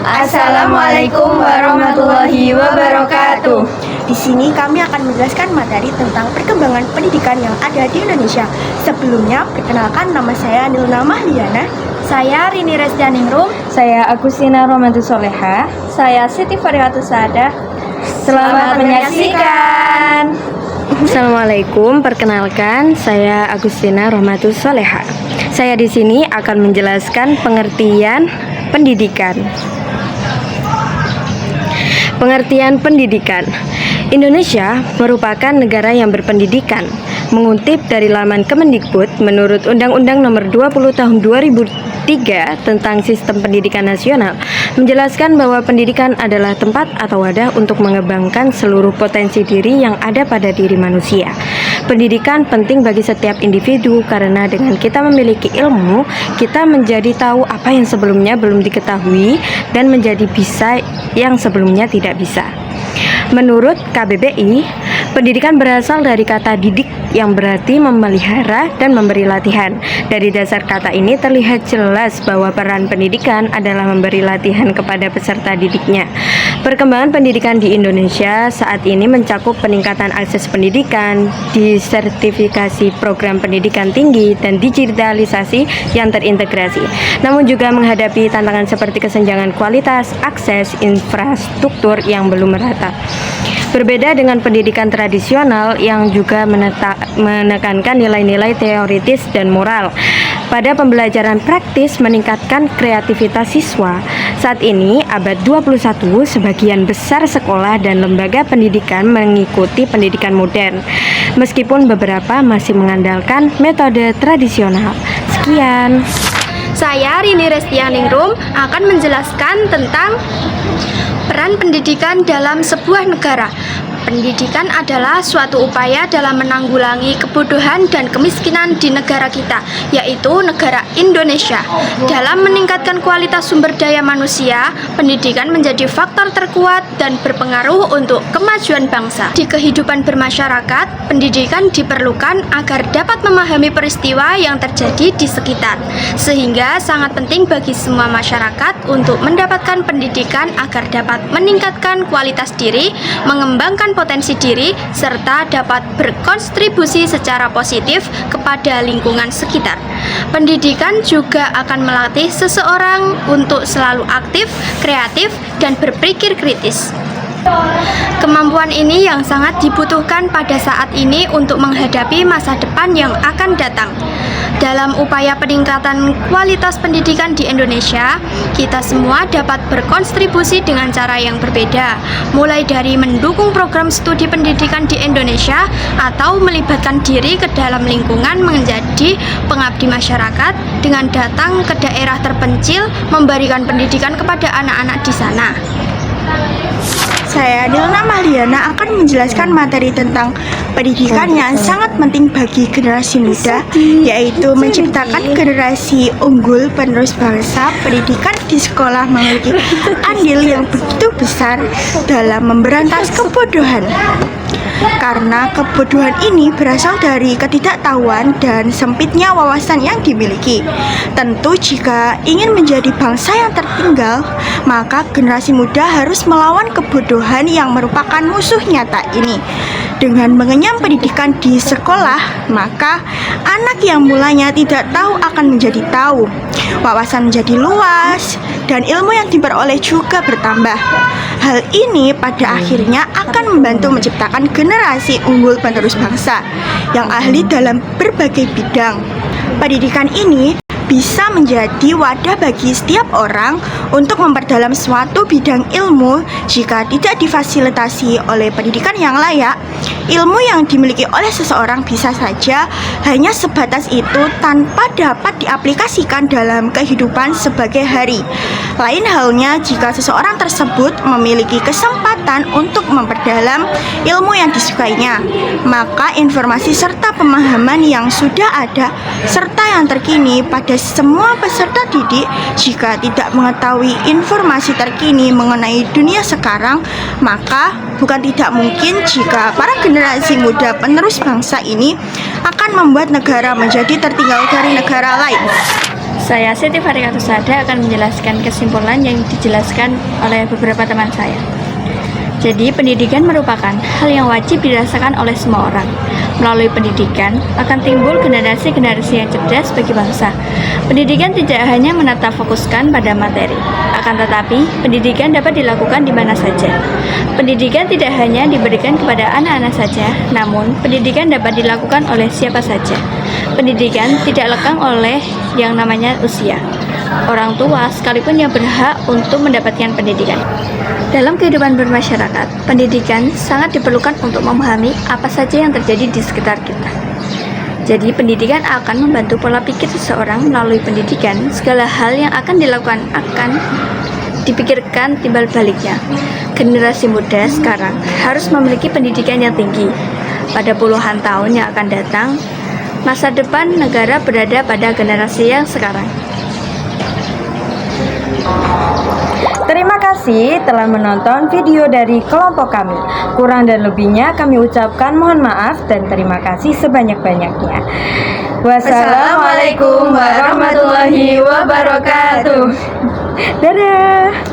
Assalamualaikum warahmatullahi wabarakatuh. Di sini kami akan menjelaskan materi tentang perkembangan pendidikan yang ada di Indonesia. Sebelumnya, perkenalkan, nama saya Nilna Mahliana. Saya Rini Resdianingrum. Saya Agustina Romantus Soleha. Saya Siti Farihatus Sadah. Selamat menyaksikan. Assalamualaikum, perkenalkan saya Agustina Romantus Soleha. Saya di sini akan menjelaskan pengertian pendidikan. Pengertian pendidikan. Indonesia merupakan negara yang berpendidikan. Mengutip dari laman Kemendikbud, menurut Undang-Undang Nomor 20 Tahun 2003 tentang Sistem Pendidikan Nasional, menjelaskan bahwa pendidikan adalah tempat atau wadah untuk mengembangkan seluruh potensi diri yang ada pada diri manusia. Pendidikan penting bagi setiap individu karena dengan kita memiliki ilmu, kita menjadi tahu apa yang sebelumnya belum diketahui dan menjadi bisa yang sebelumnya tidak bisa. Menurut KBBI, pendidikan berasal dari kata didik yang berarti memelihara dan memberi latihan. Dari dasar kata ini terlihat jelas bahwa peran pendidikan adalah memberi latihan kepada peserta didiknya. Perkembangan pendidikan di Indonesia saat ini mencakup peningkatan akses pendidikan, disertifikasi program pendidikan tinggi, dan digitalisasi yang terintegrasi. Namun juga menghadapi tantangan seperti kesenjangan kualitas, akses, infrastruktur yang belum merata. Berbeda dengan pendidikan tradisional yang juga menekankan nilai-nilai teoritis dan moral. Pada pembelajaran praktis meningkatkan kreativitas siswa. Saat ini, abad 21, sebagian besar sekolah dan lembaga pendidikan mengikuti pendidikan modern, meskipun beberapa masih mengandalkan metode tradisional. Sekian. Saya Rini Resdianingrum akan menjelaskan tentang peran pendidikan dalam sebuah negara. Pendidikan adalah suatu upaya dalam menanggulangi kebodohan dan kemiskinan di negara kita, yaitu negara Indonesia. Dalam meningkatkan kualitas sumber daya manusia, pendidikan menjadi faktor terkuat dan berpengaruh untuk kemajuan bangsa. Di kehidupan bermasyarakat, pendidikan diperlukan agar dapat memahami peristiwa yang terjadi di sekitar, sehingga sangat penting bagi semua masyarakat untuk mendapatkan pendidikan agar dapat meningkatkan kualitas diri, mengembangkan potensi diri, serta dapat berkontribusi secara positif kepada lingkungan sekitar. Pendidikan juga akan melatih seseorang untuk selalu aktif, kreatif, dan berpikir kritis. Kemampuan ini yang sangat dibutuhkan pada saat ini untuk menghadapi masa depan yang akan datang. Dalam upaya peningkatan kualitas pendidikan di Indonesia, kita semua dapat berkontribusi dengan cara yang berbeda, mulai dari mendukung program studi pendidikan di Indonesia atau melibatkan diri ke dalam lingkungan menjadi pengabdi masyarakat dengan datang ke daerah terpencil memberikan pendidikan kepada anak-anak di sana. Saya Nilna Mahliana akan menjelaskan materi tentang pendidikan yang sangat penting bagi generasi muda, yaitu menciptakan generasi unggul penerus bangsa. Pendidikan di sekolah memiliki andil yang begitu besar dalam memberantas kebodohan. Karena kebodohan ini berasal dari ketidaktahuan dan sempitnya wawasan yang dimiliki. Tentu jika ingin menjadi bangsa yang tertinggal, maka generasi muda harus melawan kebodohan yang merupakan musuh nyata ini. Dengan mengenyam pendidikan di sekolah, maka anak yang mulanya tidak tahu akan menjadi tahu. Wawasan menjadi luas dan ilmu yang diperoleh juga bertambah. Hal ini pada akhirnya akan membantu menciptakan generasi unggul penerus bangsa yang ahli dalam berbagai bidang. Pendidikan ini bisa menjadi wadah bagi setiap orang untuk memperdalam suatu bidang ilmu. Jika tidak difasilitasi oleh pendidikan yang layak, ilmu yang dimiliki oleh seseorang bisa saja hanya sebatas itu tanpa dapat diaplikasikan dalam kehidupan sebagai hari. Lain halnya jika seseorang tersebut memiliki kesempatan untuk memperdalam ilmu yang disukainya, maka informasi serta pemahaman yang sudah ada serta yang terkini pada semua peserta didik, jika tidak mengetahui informasi terkini mengenai dunia sekarang, maka bukan tidak mungkin jika para generasi muda penerus bangsa ini akan membuat negara menjadi tertinggal dari negara lain. Saya Siti Farikatusada akan menjelaskan kesimpulan yang dijelaskan oleh beberapa teman saya. Jadi, pendidikan merupakan hal yang wajib dirasakan oleh semua orang. Melalui pendidikan akan timbul generasi-generasi yang cerdas bagi bangsa. Pendidikan tidak hanya menata fokuskan pada materi, akan tetapi pendidikan dapat dilakukan di mana saja. Pendidikan tidak hanya diberikan kepada anak-anak saja, namun pendidikan dapat dilakukan oleh siapa saja. Pendidikan tidak lekang oleh yang namanya usia. Orang tua sekalipun yang berhak untuk mendapatkan pendidikan. Dalam kehidupan bermasyarakat, pendidikan sangat diperlukan untuk memahami apa saja yang terjadi di sekitar kita. Jadi, pendidikan akan membantu pola pikir seseorang. Melalui pendidikan, segala hal yang akan dilakukan akan dipikirkan timbal baliknya. Generasi muda sekarang harus memiliki pendidikan yang tinggi. Pada puluhan tahun yang akan datang, masa depan negara berada pada generasi yang sekarang. Terima kasih telah menonton video dari kelompok kami. Kurang dan lebihnya kami ucapkan mohon maaf dan terima kasih sebanyak-banyaknya. Wassalamualaikum warahmatullahi wabarakatuh. Dadah.